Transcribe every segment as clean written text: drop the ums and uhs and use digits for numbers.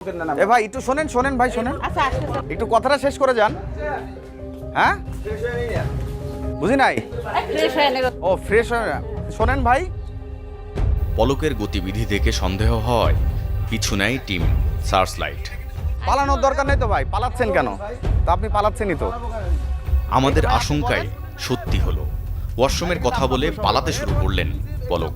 এ ভাই একটু শোনেন ভাই শোনেন, একটু কথাটা শেষ করে যান। হ্যাঁ বুঝি নাই। ও ফ্রেশ শোনেন ভাই। পলকের গতিবিধি দেখে সন্দেহ হয় পিছু নেয় টিম সার্চ লাইট। পালানোর দরকার নেই তো ভাই, পালাচ্ছেন কেন? তা আপনি পালাচ্ছেনই তো। আমাদের আশঙ্কায় সত্যি হলো, ওয়াশরুমের কথা বলে পালাতে শুরু করলেন পলক।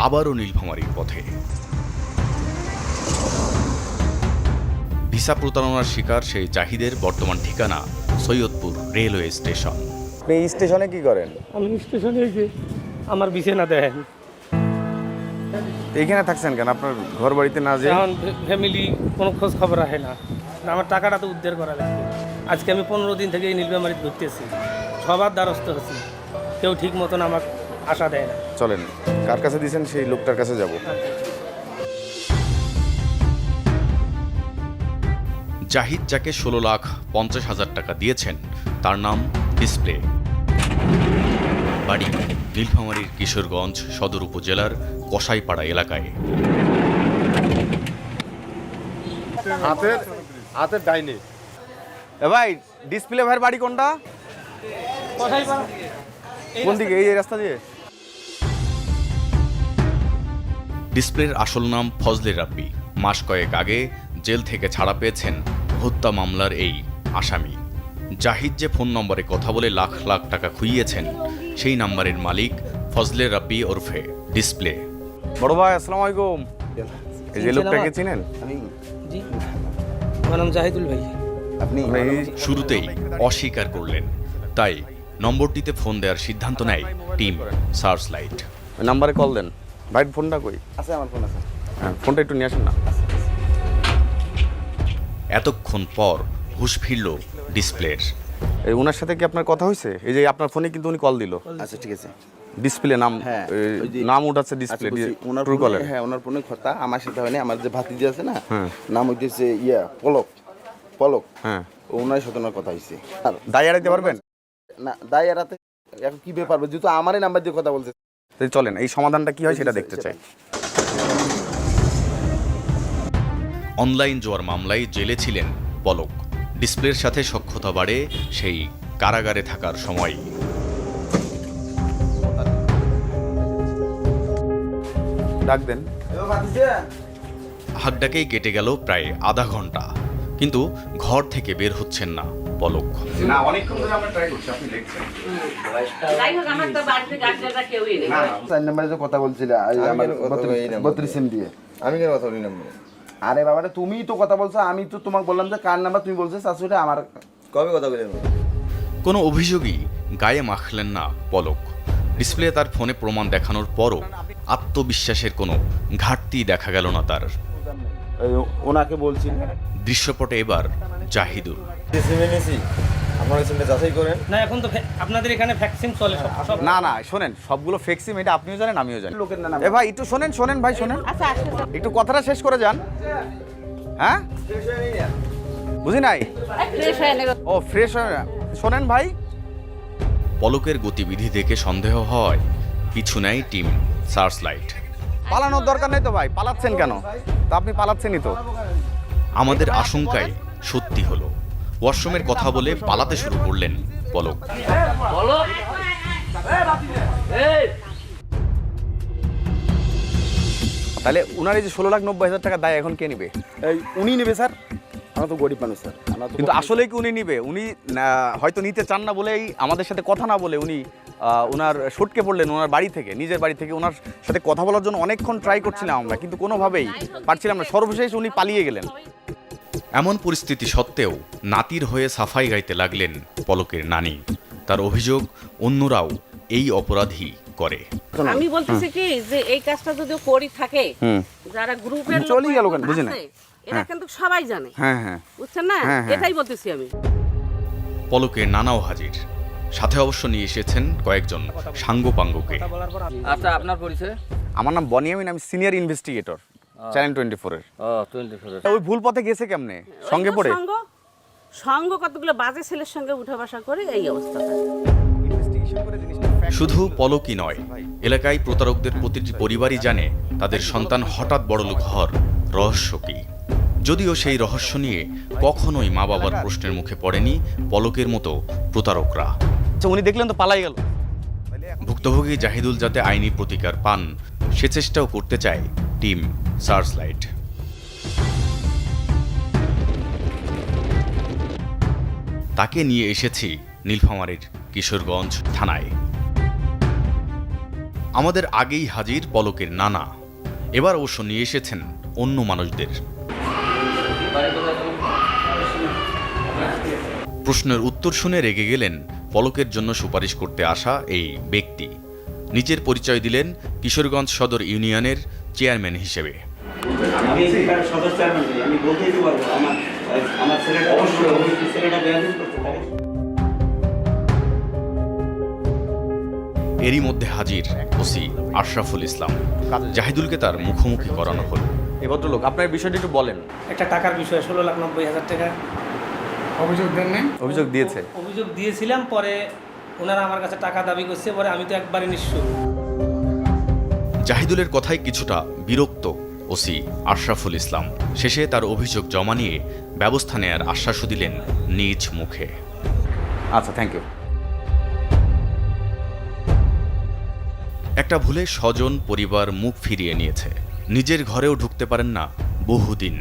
আবারও নীলফামারীর পথে। ভিসা প্রতারণার শিকার সেই জাহিদের বর্তমান ঠিকানা সৈয়দপুর রেলওয়ে স্টেশন। আপনি এই স্টেশনে কি করেন? আমি স্টেশনে এসে আমার বিছানা দেখেন। এইখানে থাকছেন কেন? আপনার ঘর বাড়িতে না যে? এখন ফ্যামিলি কোনো খোঁজ খবর রাখে না। আমার টাকাটা তো উদ্ধার করা লাগবে। আজকে আমি 15 দিন থেকে এই নীলফামারীতে ঘুরতেছি, সবার দ্বারস্থ হচ্ছি, কেউ ঠিক মতন আমাকে আশা দেয় না। চলেন, কার কাছে দিয়েছেন সেই লোকটার কাছে যাব। জাহিদ যাকে 16,50,000 টাকা দিয়েছেন তার নাম ডিসপ্লে। বাড়ি নীলফামারীর কিশোরগঞ্জ সদর উপজেলার কসাইপাড়া এলাকায়। হাতের ডাইনে। এ ভাই ডিসপ্লে ভাইয়ের বাড়ি কোনটা? কোন দিকে? এই রাস্তা দিয়ে? ডিসপ্লের আসল নাম ফজলে রাব্বি। মাস কয়েক আগে জেল থেকে ছাড়া পেয়েছেন হত্যা মামলার এই আসামি। জাহিদ যে ফোন নম্বরে কথা বলে লাখ লাখ টাকা খুইয়েছেন সেই নাম্বারের মালিক ফজলে রাব্বি ওরফে ডিসপ্লে। বড় ভাই আসসালামু আলাইকুম। এই যে লোকটাকে চিনেন? জি, আমার নাম জাহিদুল ভাই। আপনি শুরুতেই অস্বীকার করলেন, তাই নম্বরটিতে ফোন দেওয়ার সিদ্ধান্ত নেয় টিম সার্চ লাইট। ওই নাম্বারে কল দেন। ভাই ফোনটা কই? আছে, আমার ফোন আছে। হ্যাঁ ফোনটা একটু নিয়ে আসেন না। এতক্ষণ পর হুঁশ ফিরল ডিসপ্লের। এই ওনার সাথে কি আপনার কথা হয়েছে? এই যে আপনার ফোনে কিন্তু উনি কল দিল। আচ্ছা ঠিক আছে। ডিসপ্লে নাম, হ্যাঁ, ওই যে- নাম উঠাচ্ছে ডিসপ্লে ওনার ট্রু কলার। হ্যাঁ, ওনার ফোনে কথা আমার সাথে হয়নি। আমার যে ভাতিজি আছে না, হ্যাঁ। নাম হইতেছে পলক। হ্যাঁ ওনার সাথে ওনার কথা হয়েছে। আর দায় এড়াইতে পারবেন? না, দায় এড়াতে এখন কি ব্যাপার, যেহেতু আমারই নাম্বার দিয়ে কথা বলছে। তাই চলেন এই সমাধানটা কি হয় সেটা দেখতে চাই। অনলাইন জোয়ার মামলায় জেলে ছিলেন পলক। ডিসপ্লের সাথে সখ্যতা বাড়ে সেই কারাগারে থাকার সময়। ডাক দেন। হাকডাকেই কেটে গেল প্রায় আধা ঘন্টা, কিন্তু ঘর থেকে বের হচ্ছেন না পলক। না অনেকক্ষণ ধরে আমরা ট্রাই করছি, আপনি দেখছেন। যাই হোক, আমার তো বাড়িতে গাছটা কেউই নেই। 4 নাম্বারে যে কথা বলছিল আমার 32 সিম দিয়ে। আমি কেন কথা বলি নাম্বার? আরে বাবারে, তুমিই তো কথা বলছো। আমি তো তোমাকে বললাম যে কার নাম্বার, তুমি বলছো শাশুড়ি আমার। কবে কথা বলি আমি? কোনো অভিযোগই গায়ে মাখলেন না পলক। ডিসপ্লে তার ফোনে প্রমাণ দেখানোর পরও আত্মবিশ্বাসের কোনো ঘাটতি দেখা গেল না তার। ওনাকে বলছি দৃশ্যপটে এবার জাহিদুল। সিমে নিয়েছি, আপনারা সিমটা যাচাই করেন। না, এখন তো আপনাদের এখানে ভ্যাকসিন চলে সব। না না শোনেন, সবগুলো ফেক সিম, এটা আপনিও জানেন আমিও জানি। লোকের নাম। এ ভাই একটু শোনেন ভাই শোনেন, আচ্ছা আচ্ছা একটু কথাটা শেষ করে যান। হ্যাঁ বুঝি নাই। ফ্রেশ হয়ে নেবে। ও ফ্রেশ শোনেন ভাই। পলকের গতিবিধি দেখে সন্দেহ হয় পিছু নেয় টিম সার্চ লাইট। পালানোর দরকার নেই তো ভাই, পালাচ্ছেন কেন? তা আপনি পালাচ্ছেনই তো। আমাদের আশঙ্কায় সত্যি হলো, ওয়াশরুমের কথা বলে পালাতে শুরু করলেন পলক। বলো। তাহলে উনার এই যে 16,90,000 টাকা দায় এখন কে নিবে? এই উনি নেবে স্যার, আমরা তো গরিব মানুষ স্যার। আমরা তো কিন্তু আসলেই কি উনি নিবে? উনি হয়তো নিতে চান না বলেই আমাদের সাথে কথা না বলে উনি ওনার সটকে পড়লেন ওনার বাড়ি থেকে, নিজের বাড়ি থেকে। ওনার সাথে কথা বলার জন্য অনেকক্ষণ ট্রাই করছিলাম আমরা, কিন্তু কোনোভাবেই পারছিলাম না। সর্বশেষ উনি পালিয়ে গেলেন। এমন পরিস্থিতি সত্ত্বেও নাতির হয়ে সাফাই গাইতে লাগলেন পলকের নানি। তার অভিযোগ অন্যরাও এই অপরাধী করে। আমি বলতেছি কি যে এই কাজটা যদি করি থাকে, যারা গ্রুপের চলেই গেল কেন? বুঝি না। এরা কিন্তু সবাই জানে, হ্যাঁ হ্যাঁ বুঝছেন না? হ্যাঁ, হ্যাঁ। এটাই বলতেছি আমি। পলকের নানাও হাজির, সাথে অবশ্য নিয়ে এসেছেন কয়েকজন সাঙ্গপাঙ্গকে। বলার পর আচ্ছা, আপনার পরিচয়? আমার নাম বনিয়ামিন, আমি সিনিয়র ইনভেস্টিগেটর চ্যানেল 24-এর। ও 24। ওই ভুল পথে গেছে কেমনে? সঙ্গে পড়ে সঙ্গ কতগুলো বাজে ছেলের সঙ্গে উঠা বসা করে এই অবস্থাটা। শুধু পলকই নয়, এলাকায় প্রতারকদের প্রতিটি পরিবারই জানে তাদের সন্তান হঠাৎ বড়লোক হওয়ার রহস্য কী। যদিও সেই রহস্য নিয়ে কখনোই মা বাবার প্রশ্নের মুখে পড়েনি পলকের মতো প্রতারকরা। আচ্ছা, উনি দেখলেন তো পালাই গেল। ভুক্তভোগী জাহিদুল যাতে আইনি প্রতিকার পান সে চেষ্টাও করতে চায় টিম সার্চলাইট। তাকে নিয়ে এসেছি নীলফামারীর কিশোরগঞ্জ থানায়। আমাদের আগেই হাজির পলকের নানা, এবার অবশ্য নিয়ে এসেছেন অন্য মানুষদের। প্রশ্নের উত্তর শুনে রেগে গেলেন পলকের জন্য সুপারিশ করতে আসা এই ব্যক্তি। নিজের পরিচয় দিলেন কিশোরগঞ্জ সদর ইউনিয়নের চেয়ারম্যান হিসেবে। আমি এখানকার সদস্য আমি বলতেই পারবো আমার ছেলেটা অবশ্যই ছেলেটা বেয়াদবি করতে পারে। এরই মধ্যে হাজির ওসি আশরাফুল ইসলাম। জাহিদুলকে তার মুখোমুখি করানো হলো। এই ভদ্রলোক, আপনার বিষয়টা একটু বলেন। একটা টাকার বিষয় 16,90,000 টাকা অভিযোগ দিয়েছে। অভিযোগ দিয়েছিলাম, পরে ওনারা আমার কাছে টাকা দাবি করছে, পরে আমি তো একবারে নিঃস্ব। জাহিদুলের কথায় কিছুটা বিরক্ত ওসি আশরাফুল ইসলাম। শেষে তার অভিযোগ জমা নিয়ে ব্যবস্থা নেয়ার আশ্বাসও দিলেন নিজ মুখে। আচ্ছা, থ্যাংক ইউ। একটা ভুলে স্বজন পরিবার মুখ ফিরিয়ে নিয়েছে, নিজের ঘরেও ঢুকতে পারেন না বহুদিন।